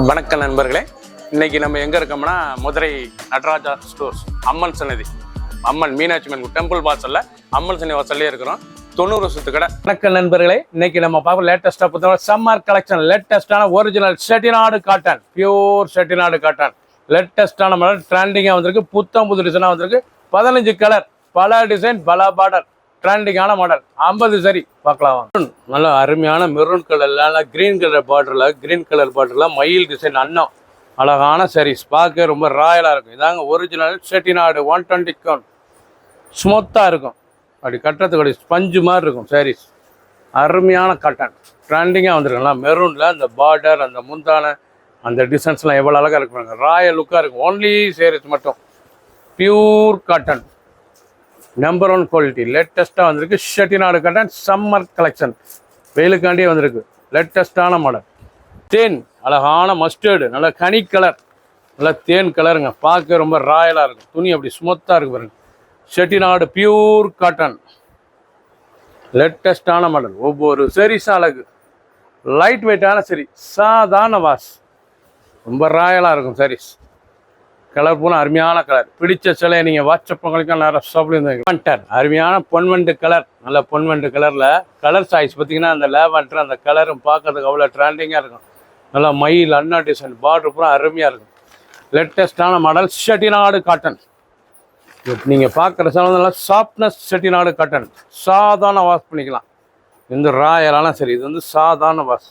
வணக்கம் நண்பர்களே, இன்னைக்கு நம்ம எங்க இருக்கோம்னா மதுரை நடராஜா ஸ்டோர்ஸ் அம்மன் சன்னதி, அம்மன் மீனாட்சி அம்மன் டெம்பிள் வாசல்ல அம்மன் சன்னதி வாசல்லே இருக்கிறோம். 90 வருஷத்து கடை. வணக்கம் நண்பர்களே, இன்னைக்கு நம்ம பார்க்க லேட்டஸ்டா புத்தக சம்மர் கலெக்ஷன், லேட்டஸ்டான original Chettinad cotton, pure Chettinad cotton, லேட்டஸ்டான மாடல், ட்ரெண்டிங்கா வந்திருக்கு. புத்தம் புது டிசைனா வந்திருக்கு. 15 கலர், பல டிசைன், பல பார்டர், ட்ரெண்டிங்கான மாடல். 50 சரி பார்க்கலாம். நல்ல அருமையான மெரூன் கலர்ல, கிரீன் கலர் பார்டர்ல மயில் டிசைன் அன்னம், அழகான சாரீஸ், பார்க்க ரொம்ப ராயலா இருக்கும். இதாங்க ஒரிஜினல் செட்டிநாடு 120 கவுண்ட், ஸ்மூத்தா இருக்கும். அப்படி கட்டுறதுக்கு ஸ்பஞ்சு மாதிரி இருக்கும் சாரீஸ். அருமையான காட்டன், ட்ரெண்டிங்காக வந்துருக்குங்களா. மெரூன்ல அந்த பார்டர், அந்த முந்தான, அந்த டிசைன்ஸ்லாம் எவ்வளோ அழகாக இருக்குங்க. ராயல் லுக்காக இருக்கும். ஓன்லி சாரீஸ் மட்டும் பியூர் காட்டன், நம்பர் 1 குவாலிட்டி, லேட்டஸ்ட்டாக வந்திருக்கு. செட்டிநாடு காட்டன் சம்மர் கலெக்ஷன், வெயிலுக்காண்டியே வந்திருக்கு. லேட்டஸ்டான மாடல். தேன், அழகான மஸ்டர்டு, நல்ல கனி கலர், நல்லா தேன் கலருங்க. பார்க்க ரொம்ப ராயலாக இருக்கும். துணி அப்படி ஸ்மூத்தாக இருக்கு பாருங்க. செட்டிநாடு பியூர் காட்டன், லேட்டஸ்டான மாடல். ஒவ்வொரு சாரீஸும் அழகு, லைட் வெயிட்டான சரி, சாதாரண வாஷ், ரொம்ப ராயலாக இருக்கும் சாரீஸ். கலர் போனால் அருமையான கலர். பிடிச்ச சிலையை நீங்கள் வாட்ஸ்அப் பண்ணிக்கலாம். நிறைய ஷாப்லேருந்து அருமையான பொன்வண்டு கலர், நல்ல பொன்வண்டு கலரில் கலர் சாய்ஸ் பார்த்தீங்கன்னா அந்த லேவண்டர், அந்த கலரும் பார்க்கறதுக்கு அவ்வளோ ட்ரெண்டிங்காக இருக்கும். நல்லா மயில் அண்ணா டிசைன், பார்டர் பூரா அருமையாக இருக்கும். லேட்டஸ்டான மாடல் செட்டிநாடு காட்டன். நீங்கள் பார்க்குற சில நல்லா சாஃப்ட்னஸ் செட்டிநாடு காட்டன், சாதாரண வாஷ் பண்ணிக்கலாம். இந்த ராயலான சரி, இது வந்து சாதாரண வாஷ்,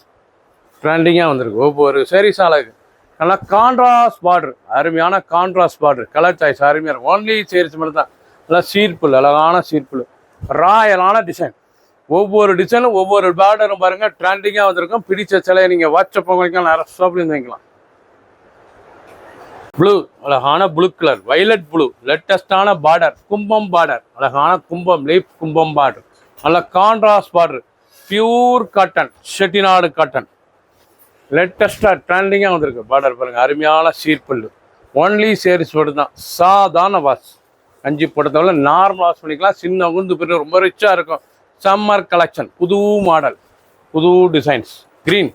ட்ரெண்டிங்காக வந்திருக்கு. ஒவ்வொரு சாரீஸும் அழகு. நல்லா கான்ட்ராஸ்ட் பார்டர், அருமையான கான்ட்ராஸ்ட் பார்டர், கலர் சாய்ஸ் அருமையாக இருக்கும். ஒன்லி சாரீஸ் மட்டும் தான். நல்லா சீர்ப்புல், அழகான சீர்ப்புல், ராயலான டிசைன். ஒவ்வொரு டிசைனும் ஒவ்வொரு பார்டரும் பாருங்கள், ட்ரெண்டிங்காக வந்திருக்கும். பிடிச்ச சிலையை நீங்கள் வாட்ஸ்அப் பண்ணிக்கலாம். நிறைய ஷாப்லேருந்து வாங்கிக்கலாம். ப்ளூ, அழகான ப்ளூ கலர், வைலட் ப்ளூ, லேட்டஸ்டான பார்டர், கும்பம் பார்டர், அழகான கும்பம், லீப் கும்பம் பார்டர், நல்ல contrast border, pure cotton, Chettinad cotton, லேட்டஸ்டாக ட்ரெண்டிங்காக வந்திருக்கு. பார்டர் பாருங்கள், அருமையான சீர்பல்லு. ஒன்லி சேரீஸ் மட்டும் தான். சாதாரண வாஷ், கஞ்சி போட்டதோட நார்மல் வாஷ் பண்ணிக்கலாம். சின்ன உந்து பெரிய ரொம்ப ரிச்சாக இருக்கும். சம்மர் கலெக்ஷன், புது மாடல், புது டிசைன்ஸ். க்ரீன்,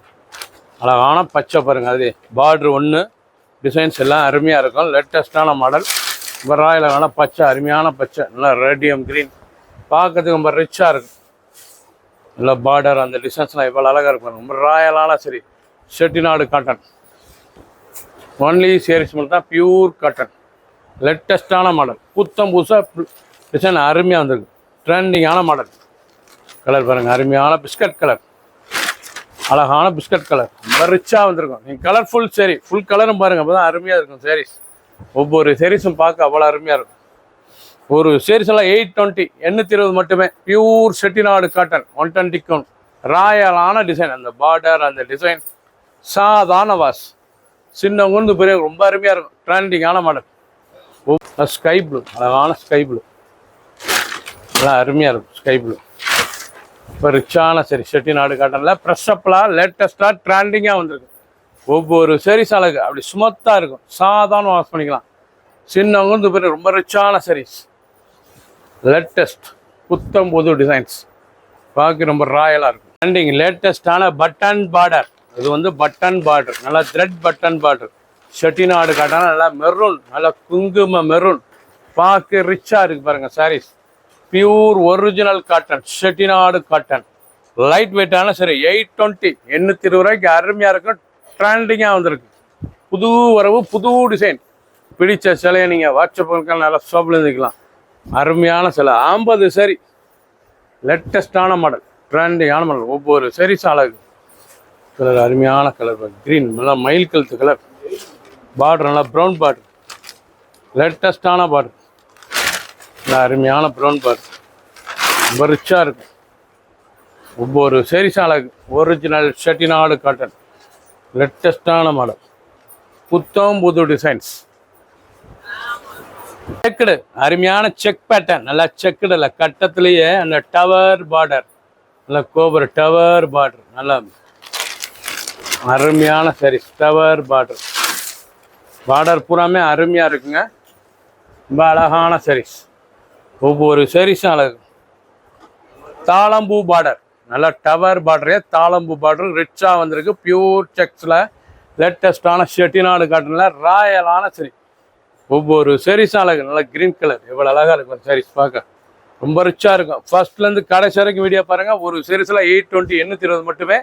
அழகான பச்சை பாருங்கள், அது பார்டர் ஒன்று, டிசைன்ஸ் எல்லாம் அருமையாக இருக்கும். லேட்டஸ்டான மாடல், ரொம்ப ராயலான பச்சை, அருமையான பச்சை, நல்லா ரேடியம் க்ரீன், பார்க்கறதுக்கு ரொம்ப ரிச்சாக இருக்கும். நல்லா பார்டர், அந்த டிசைன்ஸ்லாம் எவ்வளோ அழகாக இருக்கும். ரொம்ப ராயலான சரி, செட்டிநாடு காட்டன். ஒன்லி சேரீஸ் மட்டும் தான், பியூர் காட்டன், லேட்டஸ்டான மாடல். புத்தம் புதுசாக டிசைன் அருமையாக வந்திருக்கு. ட்ரெண்டிங்கான மாடல். கலர் பாருங்கள், அருமையான பிஸ்கட் கலர், அழகான பிஸ்கட் கலர், ரொம்ப ரிச்சாக வந்திருக்கும். நீங்கள் கலர்ஃபுல் சரி, ஃபுல் கலரும் பாருங்கள், அப்போ தான் அருமையாக இருக்கும் சாரீஸ். ஒவ்வொரு சாரீஸும் பார்க்க அவ்வளோ அருமையாக இருக்கும். ஒரு சாரீஸ் எல்லாம் 820, 820 மட்டுமே. பியூர் செட்டிநாடு காட்டன் 120 கவுண்ட், ராயலான டிசைன், அந்த பார்டர், அந்த டிசைன், சாதாரண வாஷ், சின்னவங்க வந்து பெரிய ரொம்ப அருமையாக இருக்கும். ட்ரெண்டிங்கான மாடல். ஸ்கை ப்ளூ, அழகான ஸ்கை ப்ளூ, நல்லா அருமையாக இருக்கும். ஸ்கை ப்ளூ இப்போ ரிச்சான சரி, செட்டிநாடு காட்டனில் ப்ரெஷ்அப்லாம் லேட்டஸ்ட்டாக ட்ரெண்டிங்காக வந்திருக்கு. ஒவ்வொரு சாரீஸ் அழகு, அப்படி ஸ்மூத்தாக இருக்கும். சாதாரண வாஷ் பண்ணிக்கலாம். சின்னவங்க வந்து பெரிய ரொம்ப ரிச்சான சாரீஸ், லேட்டஸ்ட் புத்தம் புது டிசைன்ஸ், பார்க்க ரொம்ப ராயலாக இருக்கும். ட்ரெண்டிங் லேட்டஸ்டான பட்டன் பார்டர். இது வந்து பட்டன் பார்டர், நல்லா thread button border, Chettinad cotton, நல்லா மெரூன், நல்லா குங்கும மெரூன், பார்க்க ரிச்சாக இருக்குது பாருங்கள் saris. Pure original cotton, Chettinad cotton, light வெயிட்டான சரி. 820, 820 ரூபாய்க்கு அருமையாக இருக்கும். ட்ரெண்டிங்காக வந்திருக்கு. புது வரவு, புது டிசைன். பிடிச்ச சிலையை நீங்கள் வாட்ஸ்அப் நல்லா ஷாப்பில் இருந்துக்கலாம். அருமையான சிலை. 50 சரி, லேட்டஸ்டான மாடல், ட்ரெண்டிங்கான மாடல். ஒவ்வொரு சாரீஸ் அழகு. கலர் அருமையான கலர், க்ரீன், நல்லா மயில் கழுத்து கலர், பார்டர் நல்லா ப்ரௌன் பார்டர், லேட்டஸ்டான பார்டர், நல்லா அருமையான ப்ரௌன் பார்டர், ரொம்ப ரிச்சாக இருக்கும். ஒவ்வொரு சாரீஸும் அழகு. ஒரிஜினல் செட்டிநாடு காட்டன், லேட்டஸ்டான மாடல், புத்தம் புது டிசைன்ஸ். செக்குடு, அருமையான செக் பேட்டர்ன், நல்லா செக்குடு இல்லை, கட்டத்துலேயே அந்த டவர் பார்டர், நல்லா கோபுர டவர் பார்டர், நல்லா அருமையான சாரீஸ். டவர் பார்டர், பார்டர் பூராமே அருமையாக இருக்குங்க. ரொம்ப அழகான சாரீஸ். ஒவ்வொரு சாரீஸும் அழகு. தாளம்பூ பார்டர், நல்லா டவர் பார்டரே தாளம்பூ பார்டர் ரிச்சாக வந்திருக்கு. பியூர் செக்ஸில் லேட்டஸ்டான செட்டிநாடு காட்டனில் ராயலான சரி. ஒவ்வொரு சரிஸும் அழகு, நல்லா கிரீன் கலர், எவ்வளோ அழகாக இருக்கும் சாரீஸ் பார்க்க, ரொம்ப ரிச்சாக இருக்கும். ஃபர்ஸ்ட்லேருந்து கடைசி வரைக்கும் வீடியோ பாருங்கள். ஒரு சீரீஸில் 820 820 மட்டுமே.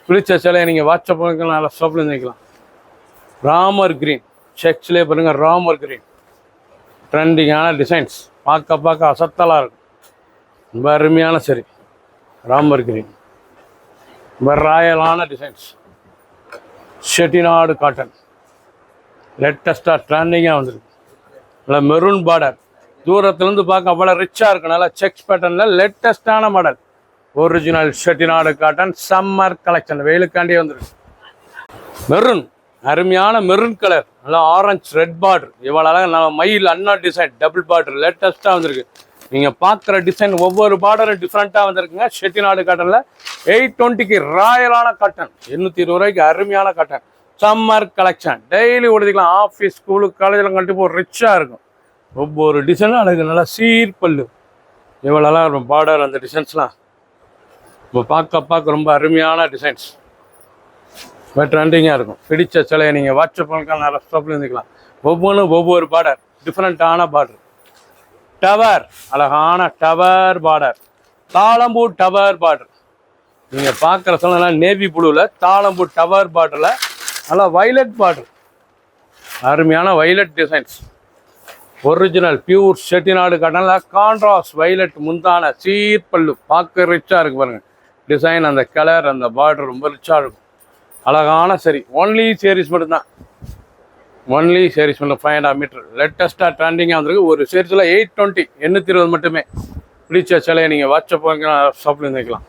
பிடிச்ச சிலையை நீங்கள் வாட்ஸ்அப் பண்ணுங்க, நல்லா ஷாப்பில் இருந்துக்கலாம். ராமர் கிரீன் செக்ஸ்லேயே பாருங்கள், ராமர் கிரீன் ட்ரெண்டிங்கான டிசைன்ஸ், பார்க்க அசத்தலாக இருக்கும். ரொம்ப அருமையான சரி, ராமர் கிரீன், ரொம்ப ராயலான டிசைன்ஸ், செட்டிநாடு காட்டன், லேட்டஸ்ட்டாக ட்ரெண்டிங்காக வந்துருக்கு. நல்லா மெரூன் பார்டர், தூரத்துலேருந்து பார்க்க அவ்வளோ ரிச்சாக இருக்கும். நல்லா செக்ஸ் பேட்டர்னில் லேட்டஸ்டான model, original Chettinad cotton, summer collection, வெயிலுக்காண்டியே வந்துருக்கு. மெரூன், அருமையான மெரூன் கலர், நல்லா ஆரஞ்சு ரெட் பார்டர், இவ்வளோ அழகாக நம்ம மயில் அண்ணா டிசைன், டபுள் பார்டர் லேட்டஸ்ட்டாக வந்திருக்கு. நீங்கள் பார்க்குற டிசைன் ஒவ்வொரு பார்டரும் டிஃப்ரெண்ட்டாக வந்திருக்குங்க. செட்டிநாடு காட்டனில் 820க்கு ராயலான காட்டன், 820 ரூபாய்க்கு அருமையான காட்டன், சம்மர் கலெக்ஷன். டெய்லி உடுத்திக்கலாம், ஆஃபீஸ் ஸ்கூலுக்கு காலேஜில் கண்டிப்பாக ரிச்சாக இருக்கும். ஒவ்வொரு டிசைனும் அழகு, நல்லா சீர்பல்லு, எவ்வளோ அழகாக இருக்கும் பார்டர். அந்த டிசைன்ஸ்லாம் இப்போ பார்க்க ரொம்ப அருமையான டிசைன்ஸ், ட்ரெண்டிங்காக இருக்கும். பிடிச்ச சிலையை நீங்கள் வாட்ஸ்அப் பண்ணலாம், நல்லா ஸ்டாப்பில் இருந்துக்கலாம். ஒவ்வொன்றும் ஒவ்வொரு பார்டர், டிஃப்ரெண்ட்டான பார்டர். டவர், அழகான டவர் பார்டர், தாளம்பூ டவர் பார்டர். நீங்கள் பார்க்குற சொல்லலாம் நேவி ப்ளூவில் தாளம்பூ டவர் பார்டரில் நல்லா வைலட் பார்டர், அருமையான violet designs. Original pure Chettinad காட்டனில் கான்ட்ராஸ்ட் வைலட் முந்தான சீர்பல்லு, பார்க்க ரிச்சாக இருக்குது பாருங்கள். டிசைன், அந்த கலர், அந்த பார்டர் ரொம்ப ரிச்சாக இருக்கும். அழகான சரி, ஒன்லி சேரீஸ் மட்டும்தான், ஒன்லி சேரீஸ் மட்டும் 500 மீட்டர். லேட்டஸ்ட்டாக ட்ரெண்டிங்காக வந்துருக்கு. ஒரு சேரீஸில் 820 820 மட்டுமே. பிடிச்ச சிலையை நீங்கள் வாட்ஸ்அப் ஷாப்பில் இருந்துக்கலாம்.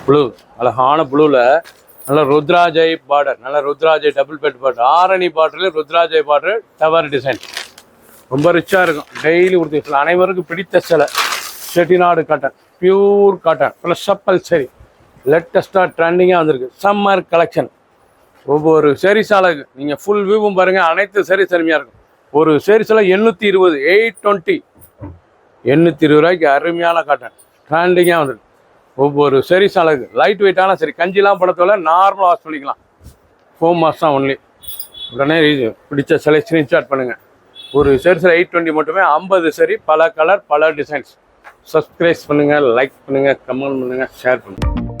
ப்ளூ, அழகான ப்ளூவில் நல்ல ருத்ராஜை பார்டர், நல்ல ருத்ராஜை டபுள் பெட் பார்டர், ஆரணி பார்டரில் ருத்ராஜை பார்டர், டவர் டிசைன், ரொம்ப ரிச்சாக இருக்கும். டெய்லி உடுத்திக்கலாம். அனைவருக்கும் பிடித்த சிலை Chettinad cotton, pure cotton, plus chappal சரி, லேட்டஸ்ட்டாக ட்ரெண்டிங்காக வந்திருக்கு. Summer collection. ஒவ்வொரு சேரீஸ் அழகு, நீங்கள் ஃபுல் வியூவும் பாருங்கள். அனைத்து சேரீஸ் அருமையாக இருக்கும். ஒரு சேரீஸில் 820 820 820 ரூபாய்க்கு அருமையான காட்டன், ட்ரெண்டிங்காக வந்துருக்கு. ஒவ்வொரு சேரீஸ் அழகு, லைட் வெயிட்டான சரி, கஞ்சிலாம் படத்தோட நார்மலாக வாஷ் பண்ணிக்கலாம். 4 மாதம் தான் ஒன்லி. உடனே பிடிச்ச சிலை ஸ்க்ரீன்ஷாட் பண்ணுங்கள். ஒரு சேரீஸில் 820 மட்டுமே, 50 சரி, பல கலர், பல டிசைன்ஸ். சப்ஸ்கிரைப் பண்ணுங்கள், லைக் பண்ணுங்கள், கமெண்ட் பண்ணுங்கள், ஷேர் பண்ணுங்கள்.